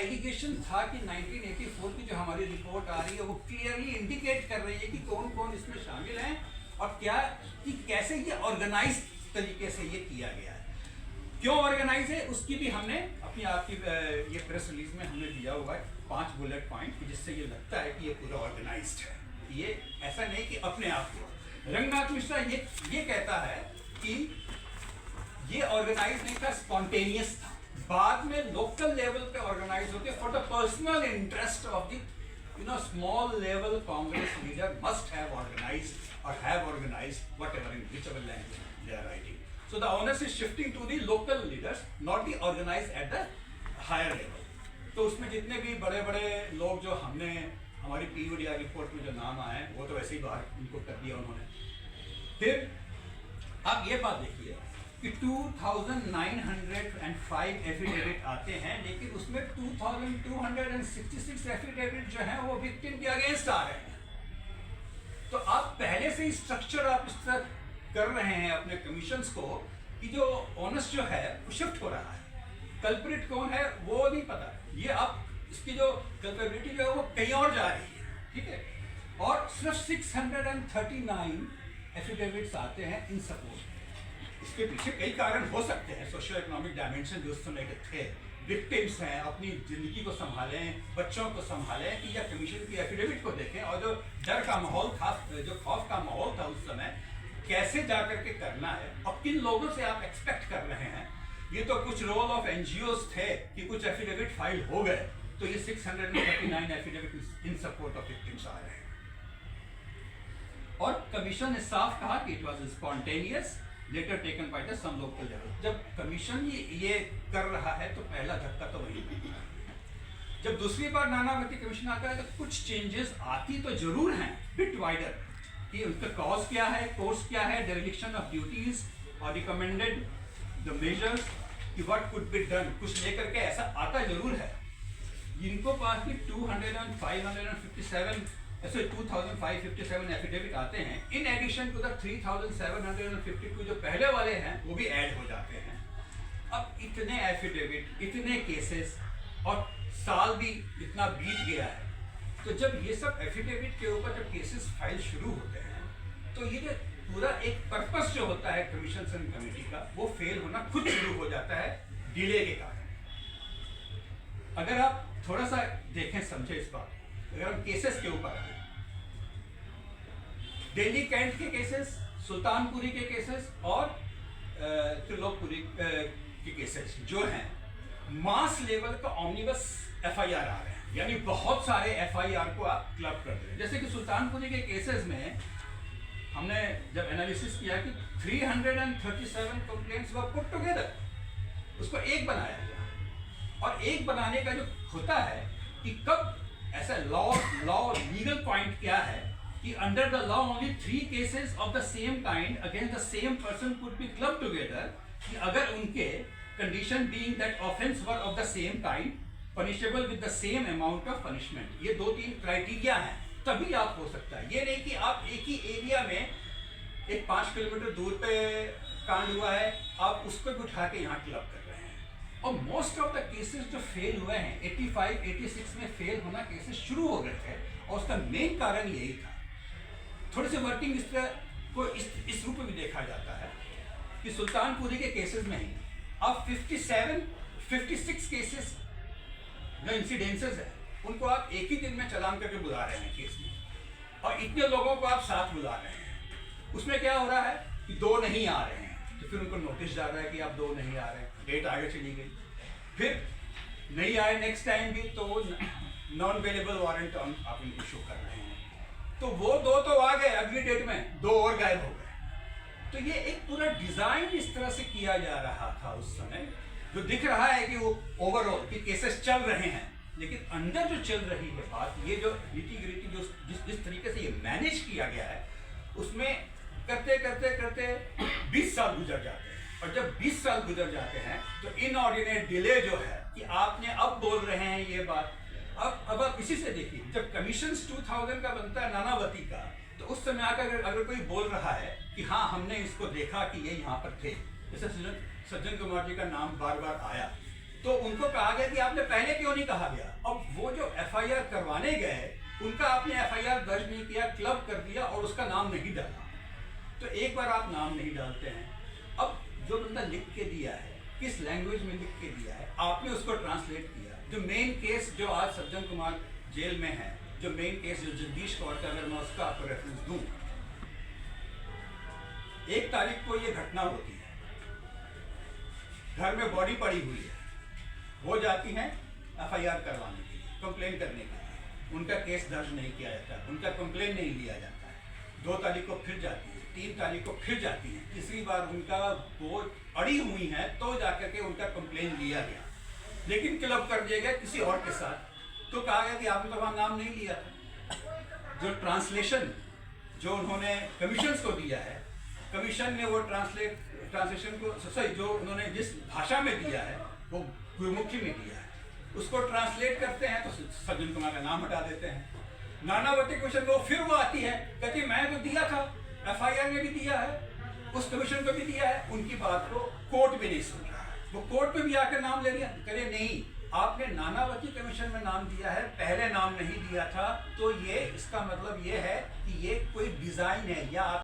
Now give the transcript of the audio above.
Allegation था कि 1984 की जो हमारी रिपोर्ट आ रही है वो क्लियरली इंडिकेट कर रही है कि कौन कौन इसमें शामिल हैं और क्या कि कैसे ये ऑर्गेनाइज तरीके से ये किया गया है। क्यों ऑर्गेनाइज है उसकी भी हमने अपनी आपकी ये प्रेस रिलीज में हमने दिया हुआ है 5 बुलेट पॉइंट, जिससे ये लगता है कि ये पूरा ऑर्गेनाइज्ड है। ये ऐसा नहीं कि अपने आप को। रंगनाथ मिश्रा ये कहता है कि ये ऑर्गेनाइज नहीं था, स्पॉन्टेनियस था। बाद में लोकल लेवल पे ऑर्गेनाइज होके for the personal interest of the small level Congress leader must have organised और have organised whatever in whichever language they are writing. So the onus is shifting to the local leaders, not the organized at the higher level. तो उसमें जितने भी बड़े बड़े लोग जो हमने हमारी PUDR रिपोर्ट में जो नाम आए हैं वो तो वैसे ही बाहर उनको कर दिया उन्होंने। फिर आप ये बात देखिए कि 2905 एफिडेविट आते हैं, लेकिन उसमें 2266 एफिडेविट जो हैं वो विक्टिम के अगेंस्ट आ रहे हैं। तो आप पहले से ही स्ट्रक्चर आप इस तरह कर रहे हैं अपने कमीशंस को कि जो ऑनस जो है वो शिफ्ट हो रहा है। कल्प्रिट कौन है वो नहीं पता, ये अब इसकी जो कल्पेबिलिटी जो है वो कहीं और जा रही है, ठीक है। और सिर्फ 639 एफिडेविट्स आते हैं इन सपोर्ट। इसके पीछे कई कारण हो सकते हैं, सोशियो इकोनॉमिक डायमेंशन जो उस समय के थे, विक्टिम्स हैं, अपनी जिंदगी को संभालें, बच्चों को संभालें, कि या कमीशन की एफिडेविट को देखें और जो डर का माहौल था, जो खौफ का माहौल था उस समय, कैसे जा करके करना है और किन लोगों से आप एक्सपेक्ट कर रहे हैं। ये तो कुछ रोल ऑफ एनजीओस थे कि कुछ एफिडेविट फाइल हो गए, तो ये 639 affidavit in support of victims आ रहे हैं। और कमीशन ने साफ कहा कि it was spontaneous later taken by the some local level. जब कमीशन ये कर रहा है तो पहला धक्का तो वही मिलता है। जब दूसरी बार नानावती कमीशन आता है तो कुछ चेंजेस आती तो जरूर हैं, बिट वाइडर, कि उनका कॉज क्या है, कोर्स क्या है, डेरिवेक्शन ऑफ ड्यूटीज और रिकमेंडेड द मेजर्स कि व्हाट कुड बी डन, कुछ लेकर के ऐसा आता जरूर है। इनको पास भी 2557 एफिडेविट आते हैं, इन एडिशन टू द 3752 जो पहले वाले हैं वो भी ऐड हो जाते हैं। अब इतने एफिडेविट, इतने केसेस और साल भी इतना बीत गया है, तो जब ये सब एफिडेविट के ऊपर जब केसेस फाइल शुरू होते हैं तो ये जो पूरा एक पर्पस जो होता है कमीशन कमेटी का वो फेल होना खुद शुरू हो जाता है डिले के कारण। अगर आप थोड़ा सा देखें, समझे इस बात, अगर हम केसेस के ऊपर आए, दिल्ली कैंट के केसेस, सुल्तानपुरी के केसेस और त्रिलोकपुरी के केसेस जो हैं, मास लेवल का ऑमनिबस एफआईआर आ रहे हैं, यानी बहुत सारे एफआईआर को आप क्लब कर रहे हैं। जैसे कि सुल्तानपुरी के केसेस में हमने जब एनालिसिस किया कि 337 कंप्लेंट्स वर पुट टुगेदर, उसको एक बनाया गया। और एक बनाने का जो होता है कि कब ऐसा लॉ लीगल पॉइंट क्या है कि under the law only 3 cases of the same kind against the same person could be club together, कि अगर उनके condition being that offence were of the same kind punishable with the same amount of punishment, ये 2-3 criteria हैं, तभी आप हो सकता है। ये नहीं कि आप एक ही एरिया में एक 5 किलोमीटर दूर पे कांड हुआ है, आप उसको भी उठा के यहाँ क्लब कर रहे हैं। और मोस्ट ऑफ द केसेस जो फेल हुए हैं 85-86 में फेल होना केसेस शुरू हो गए थे, और उसका मेन कारण यही था। थोड़े से वर्किंग इस तरह को इस रूप में भी देखा जाता है कि सुल्तानपुरी के केसेस में ही आप 56 केसेस जो इंसिडेंसेस है उनको आप एक ही दिन में चालान करके बुला रहे हैं केस में, और इतने लोगों को आप साथ बुला रहे हैं। उसमें क्या हो रहा है कि 2 नहीं आ रहे हैं, तो फिर उनको नोटिस जा रहा है कि आप 2 नहीं आ रहे हैं, डेट आगे चली गई, फिर नहीं आए नेक्स्ट टाइम भी तो नॉन अवेलेबल वारंट आप इनको इशू कर रहे हैं, तो वो 2 तो आ गए, अगली डेट में 2 और गायब हो गए। तो ये एक पूरा डिजाइन इस तरह से किया जा रहा था उस समय, जो दिख रहा है कि वो ओवरऑल कि केसेस चल रहे हैं, लेकिन अंदर जो चल रही है बात, ये जो नीति जो जिस तरीके से ये मैनेज किया गया है, उसमें करते करते करते 20 साल गुजर जाते हैं। और जब 20 साल गुजर जाते हैं तो इनऑर्डिनेट डिले जो है कि आपने अब बोल रहे हैं ये बात, अब आप इसी से देखिए, जब कमीशन 2000 का बनता है नानावती का, तो उस समय आकर अगर कोई बोल रहा है कि हाँ हमने इसको देखा कि ये यहाँ पर थे, जैसे सज्जन कुमार जी का नाम बार बार आया, तो उनको कहा गया कि आपने पहले क्यों क्यों नहीं कहा गया? अब वो जो एफआईआर करवाने गए, उनका आपने एफआईआर दर्ज नहीं किया, क्लब कर दिया और उसका नाम नहीं डाला। तो एक बार आप नाम नहीं डालते हैं, अब जो बंदा लिख के दिया है, किस लैंग्वेज में लिख के दिया है, आपने उसको ट्रांसलेट किया। जो मेन केस जो आज सज्जन कुमार जेल में है, जो मेन केस जो जगदीश कौर का, अगर मैं उसका आपको रेफरेंस दूं, 1 तारीख को ये घटना होती है, घर में बॉडी पड़ी हुई है, वो जाती हैं एफआईआर करवाने के लिए, कंप्लेन करने के लिए, उनका केस दर्ज नहीं किया जाता, उनका कंप्लेन नहीं लिया जाता है। 2 तारीख को फिर जाती है, 3 तारीख को फिर जाती है, तीसरी बार उनका वो अड़ी हुई है तो जाकर के उनका कंप्लेन लिया गया, लेकिन क्लब कर दिया गया किसी और के साथ। तो कहा गया कि आपने तो वहाँ नाम नहीं लिया था। जो ट्रांसलेशन जो उन्होंने कमीशन को दिया है, कमीशन ने वो ट्रांसलेशन को सही जो उन्होंने जिस भाषा में दिया है वो गुरुमुखी में दिया है, उसको ट्रांसलेट करते हैं तो सज्जन कुमार का नाम हटा देते हैं। नानावती कमीशन को फिर वो आती है, कहती मैं तो दिया था, एफआईआर में भी दिया है, उस कमीशन को भी दिया है, उनकी बात को कोर्ट में नहीं सुन रहा है। वो कोर्ट में भी आकर नाम ले लिया, करे नहीं आपने नानावती कमीशन में नाम दिया है, पहले नाम नहीं दिया था, तो ये इसका मतलब ये है कि ये कोई डिजाइन है या